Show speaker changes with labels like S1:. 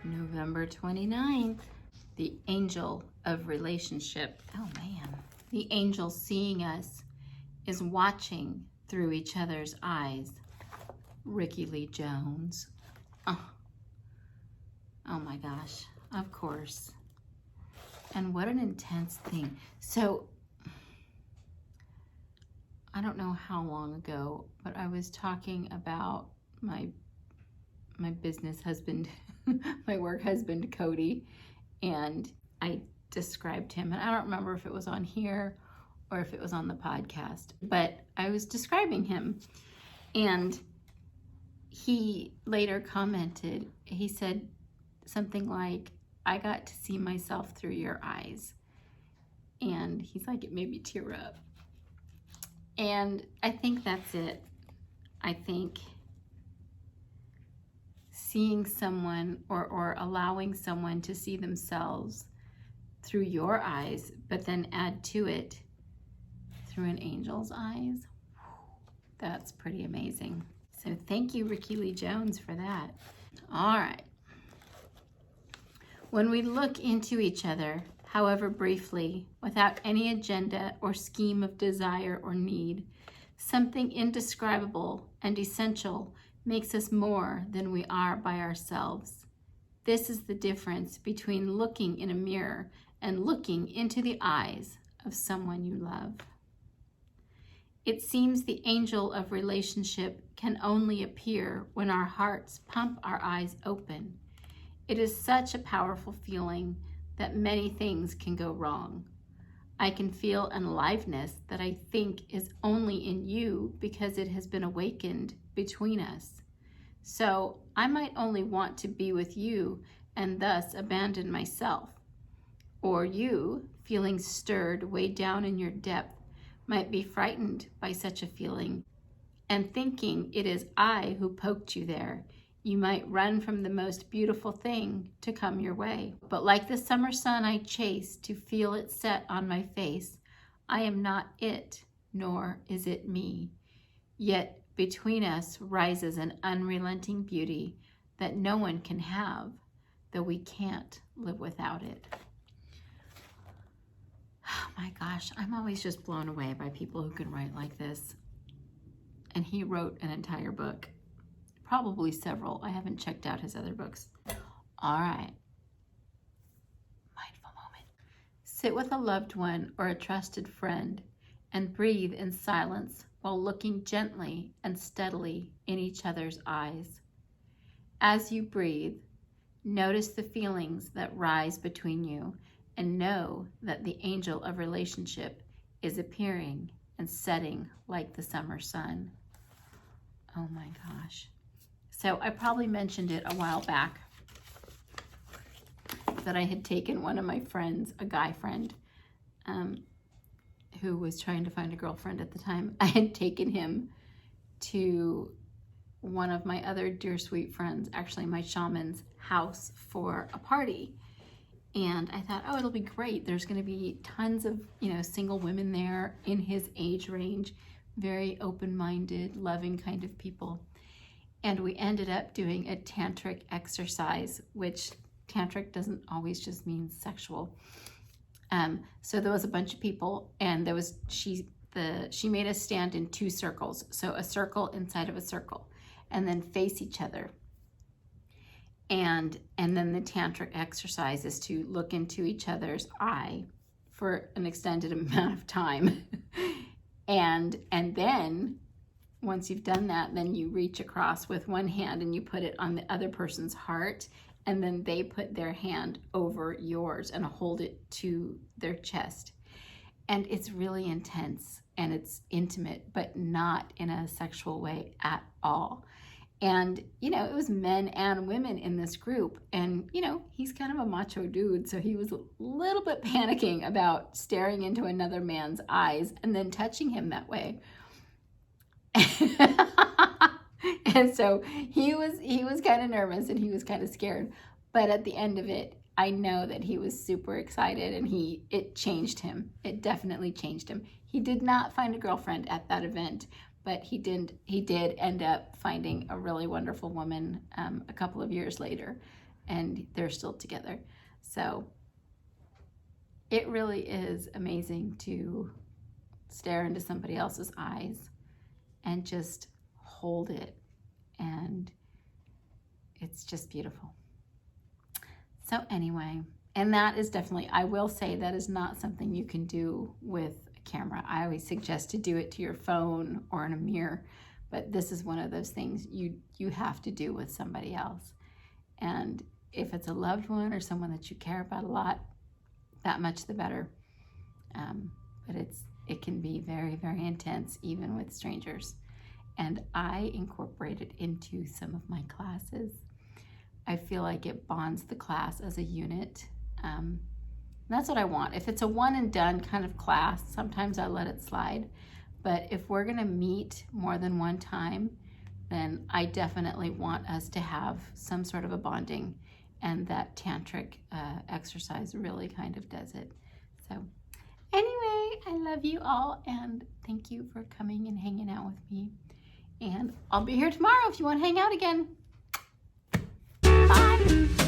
S1: November 29th, the angel of relationship. Oh man. The angel seeing us is watching through each other's eyes. Ricky Lee Jones. Oh my gosh, of course. And what an intense thing. So, I don't know how long ago, but I was talking about my business husband, my work husband, Cody, and I described him, and I don't remember if it was on here or if it was on the podcast, but I was describing him, and he later commented, he said something like, I got to see myself through your eyes. And he's like, it made me tear up. And I think that's it. I think seeing someone or allowing someone to see themselves through your eyes, but then add to it through an angel's eyes, that's pretty amazing. So thank you, Ricky Lee Jones, for that. All right. When we look into each other, however briefly, without any agenda or scheme of desire or need, something indescribable and essential makes us more than we are by ourselves. This is the difference between looking in a mirror and looking into the eyes of someone you love. It seems the angel of relationship can only appear when our hearts pump our eyes open. It is such a powerful feeling that many things can go wrong. I can feel an aliveness that I think is only in you because it has been awakened between us. So I might only want to be with you and thus abandon myself. Or you, feeling stirred way down in your depth, might be frightened by such a feeling and thinking it is I who poked you there. You might run from the most beautiful thing to come your way. But like the summer sun I chase to feel it set on my face, I am not it, nor is it me. Yet between us rises an unrelenting beauty that no one can have, though we can't live without it. Oh my gosh, I'm always just blown away by people who can write like this. And he wrote an entire book. Probably several. I haven't checked out his other books. All right. Mindful moment. Sit with a loved one or a trusted friend and breathe in silence while looking gently and steadily in each other's eyes. As you breathe, notice the feelings that rise between you and know that the angel of relationship is appearing and setting like the summer sun. Oh my gosh. So I probably mentioned it a while back that I had taken one of my friends, a guy friend, who was trying to find a girlfriend at the time. I had taken him to one of my other dear sweet friends, actually my shaman's house, for a party. And I thought, oh, it'll be great. There's going to be tons of, single women there in his age range, very open-minded, loving kind of people. And we ended up doing a tantric exercise, which tantric doesn't always just mean sexual. So there was a bunch of people, and she made us stand in two circles. So a circle inside of a circle, and then face each other. And then the tantric exercise is to look into each other's eye for an extended amount of time. and then once you've done that, then you reach across with one hand and you put it on the other person's heart, and then they put their hand over yours and hold it to their chest. And it's really intense and it's intimate, but not in a sexual way at all. And, it was men and women in this group. And, he's kind of a macho dude, so he was a little bit panicking about staring into another man's eyes and then touching him that way. And so he was kind of nervous and he was kind of scared. But at the end of it, I know that he was super excited, and it changed him. It definitely changed him. He did not find a girlfriend at that event, but he did end up finding a really wonderful woman a couple of years later, and they're still together. So it really is amazing to stare into somebody else's eyes and just hold it, and it's just beautiful. So anyway, and that is definitely, I will say, that is not something you can do with a camera. I always suggest to do it to your phone or in a mirror, but this is one of those things you have to do with somebody else. And if it's a loved one or someone that you care about a lot, that much the better. But it can be very, very intense even with strangers. And I incorporate it into some of my classes. I feel like it bonds the class as a unit. That's what I want. If it's a one and done kind of class, sometimes I let it slide. But if we're gonna meet more than one time, then I definitely want us to have some sort of a bonding, and that tantric exercise really kind of does it. So anyway, I love you all, and thank you for coming and hanging out with me. And I'll be here tomorrow if you want to hang out again. Bye.